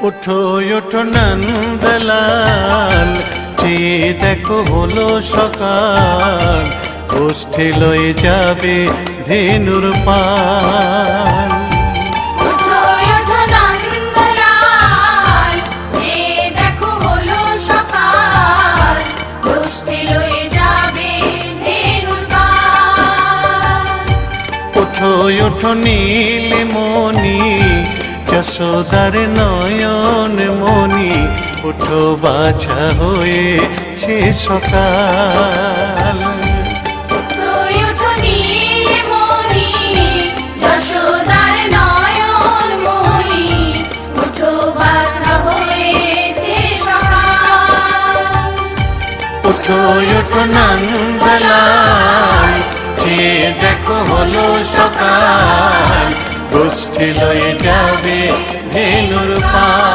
ওঠো ওঠো নন্দলাল, চেয়ে দেখো হলো সকাল, গোষ্ঠী লয়ে যাবে ধেনুর পাল। ওঠো ওঠো নন্দলাল, চেয়ে দেখো হলো সকাল, গোষ্ঠী লয়ে যাবে ধেনুর পাল। ওঠো ওঠো নীলমণি, যশোদার নয়ন মণি, ওঠো বাছা হয়েছে সকাল। ওঠো ওঠো নীলমণি, যশোদার নয়ন মণি, ওঠো বাছা হয়েছে সকাল। ওঠো ওঠো নন্দলাল, চেয়ে দেখো হলো সকাল, গোষ্ঠী লয়ে যাবে ধেনুর পাল।